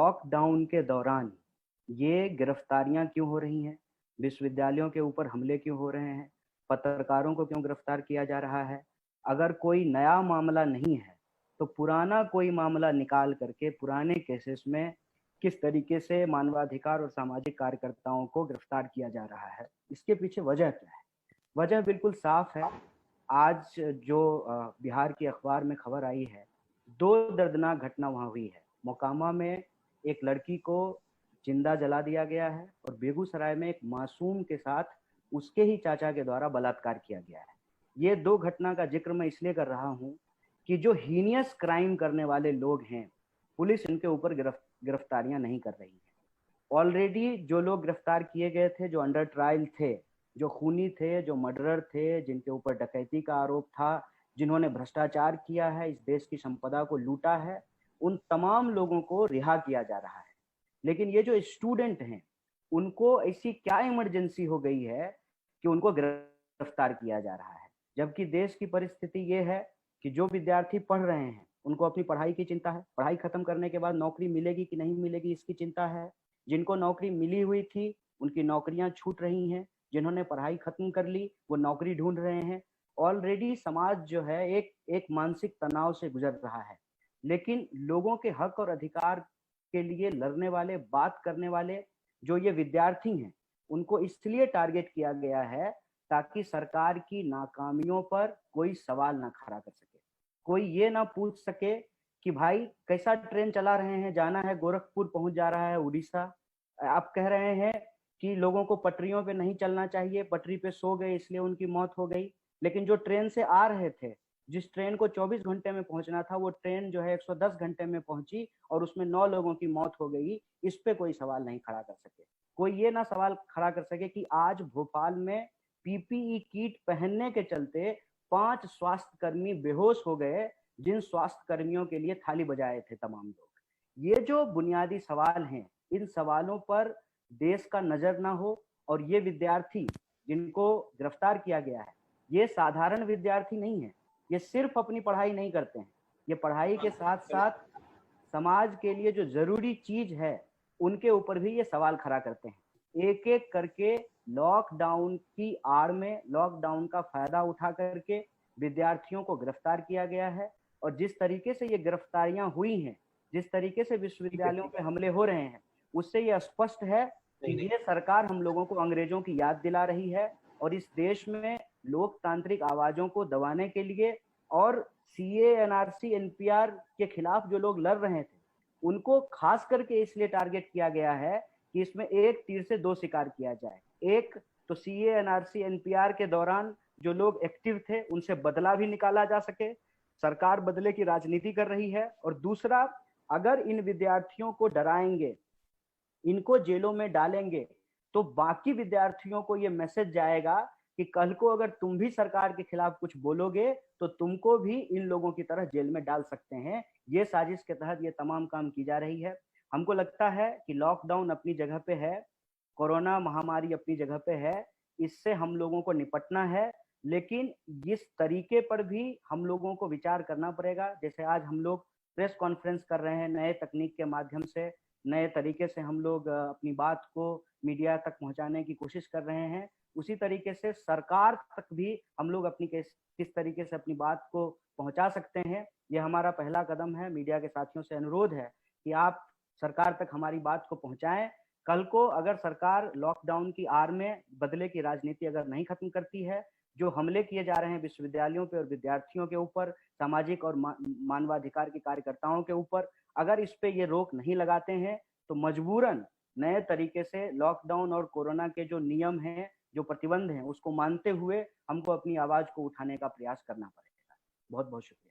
Lockdown के दौरान ये गिरफ्तारियां क्यों हो रही हैं, विश्वविद्यालयों के ऊपर हमले क्यों हो रहे हैं, पत्रकारों को क्यों गिरफ्तार किया जा रहा है। अगर कोई नया मामला नहीं है तो पुराना कोई मामला निकाल करके पुराने केसेस में किस तरीके से मानवाधिकार और सामाजिक कार्यकर्ताओं को गिरफ्तार किया जा रहा है, इसके पीछे वजह क्या है। वजह बिल्कुल साफ है। आज जो बिहार की अखबार में खबर आई है, दो दर्दनाक घटना वहां हुई है। मोकामा में एक लड़की को जिंदा जला दिया गया है और बेगूसराय में एक मासूम के साथ उसके ही चाचा के द्वारा बलात्कार किया गया है। ये दो घटना का जिक्र मैं इसलिए कर रहा हूँ कि जो हीनियस क्राइम करने वाले लोग हैं, पुलिस इनके ऊपर गिरफ्तारियां नहीं कर रही है। ऑलरेडी जो लोग गिरफ्तार किए गए थे, जो अंडर ट्रायल थे, जो खूनी थे, जो मर्डरर थे, जिनके ऊपर डकैती का आरोप था, जिन्होंने भ्रष्टाचार किया है, इस देश की संपदा को लूटा है, उन तमाम लोगों को रिहा किया जा रहा है। लेकिन ये जो स्टूडेंट हैं, उनको ऐसी क्या इमरजेंसी हो गई है कि उनको गिरफ्तार किया जा रहा है, जबकि देश की परिस्थिति ये है कि जो विद्यार्थी पढ़ रहे हैं उनको अपनी पढ़ाई की चिंता है, पढ़ाई खत्म करने के बाद नौकरी मिलेगी कि नहीं मिलेगी इसकी चिंता है। जिनको नौकरी मिली हुई थी उनकी नौकरियां छूट रही हैं, जिन्होंने पढ़ाई खत्म कर ली वो नौकरी ढूंढ रहे हैं। ऑलरेडी समाज जो है एक मानसिक तनाव से गुजर रहा है। लेकिन लोगों के हक और अधिकार के लिए लड़ने वाले, बात करने वाले जो ये विद्यार्थी हैं, उनको इसलिए टारगेट किया गया है ताकि सरकार की नाकामियों पर कोई सवाल ना खड़ा कर सके, कोई ये ना पूछ सके कि भाई कैसा ट्रेन चला रहे हैं, जाना है गोरखपुर, पहुंच जा रहा है उड़ीसा। आप कह रहे हैं कि लोगों को पटरियों पे नहीं चलना चाहिए, पटरी पे सो गए इसलिए उनकी मौत हो गई। लेकिन जो ट्रेन से आ रहे थे, जिस ट्रेन को 24 घंटे में पहुंचना था, वो ट्रेन जो है 110 घंटे में पहुंची और उसमें 9 लोगों की मौत हो गई। इस पे कोई सवाल नहीं खड़ा कर सके। कोई ये ना सवाल खड़ा कर सके कि आज भोपाल में पीपीई किट पहनने के चलते 5 स्वास्थ्य कर्मी बेहोश हो गए, जिन स्वास्थ्य कर्मियों के लिए थाली बजाए थे तमाम लोग। ये जो बुनियादी सवाल हैं, इन सवालों पर देश का नजर ना हो। और ये विद्यार्थी जिनको गिरफ्तार किया गया है, ये साधारण विद्यार्थी नहीं है। ये सिर्फ अपनी पढ़ाई नहीं करते हैं, ये पढ़ाई के साथ साथ समाज के लिए जो जरूरी चीज है उनके ऊपर भी ये सवाल खड़ा करते हैं। एक एक करके लॉकडाउन की आड़ में, लॉकडाउन का फायदा उठा करके विद्यार्थियों को गिरफ्तार किया गया है। और जिस तरीके से ये गिरफ्तारियां हुई हैं, जिस तरीके से विश्वविद्यालयों पे हमले हो रहे हैं, उससे ये स्पष्ट है कि ये सरकार हम लोगों को अंग्रेजों की याद दिला रही है। और इस देश में लोकतांत्रिक आवाजों को दबाने के लिए और सीए, एनआरसी, एनपीआर के खिलाफ जो लोग लड़ रहे थे, उनको खास करके इसलिए टारगेट किया गया है कि इसमें एक तीर से दो शिकार किया जाए। एक तो सीए, एनआरसी, एनपीआर के दौरान जो लोग एक्टिव थे उनसे बदला भी निकाला जा सके, सरकार बदले की राजनीति कर रही है। और दूसरा, अगर इन विद्यार्थियों को डराएंगे, इनको जेलों में डालेंगे, तो बाकी विद्यार्थियों को ये मैसेज जाएगा कि कल को अगर तुम भी सरकार के खिलाफ कुछ बोलोगे तो तुमको भी इन लोगों की तरह जेल में डाल सकते हैं। ये साजिश के तहत ये तमाम काम की जा रही है। हमको लगता है कि लॉकडाउन अपनी जगह पे है, कोरोना महामारी अपनी जगह पे है, इससे हम लोगों को निपटना है। लेकिन इस तरीके पर भी हम लोगों को विचार करना पड़ेगा। जैसे आज हम लोग प्रेस कॉन्फ्रेंस कर रहे हैं, नए तकनीक के माध्यम से, नए तरीके से हम लोग अपनी बात को मीडिया तक पहुंचाने की कोशिश कर रहे हैं। उसी तरीके से सरकार तक भी हम लोग अपनी किस तरीके से अपनी बात को पहुंचा सकते हैं, ये हमारा पहला कदम है। मीडिया के साथियों से अनुरोध है कि आप सरकार तक हमारी बात को पहुंचाएं। कल को अगर सरकार लॉकडाउन की आड़ में बदले की राजनीति अगर नहीं खत्म करती है, जो हमले किए जा रहे हैं विश्वविद्यालयों पे और विद्यार्थियों के ऊपर, सामाजिक और मानवाधिकार के कार्यकर्ताओं के ऊपर, अगर इस पे ये रोक नहीं लगाते हैं तो मजबूरन नए तरीके से लॉकडाउन और कोरोना के जो नियम हैं, जो प्रतिबंध हैं, उसको मानते हुए हमको अपनी आवाज को उठाने का प्रयास करना पड़ेगा। बहुत बहुत शुक्रिया।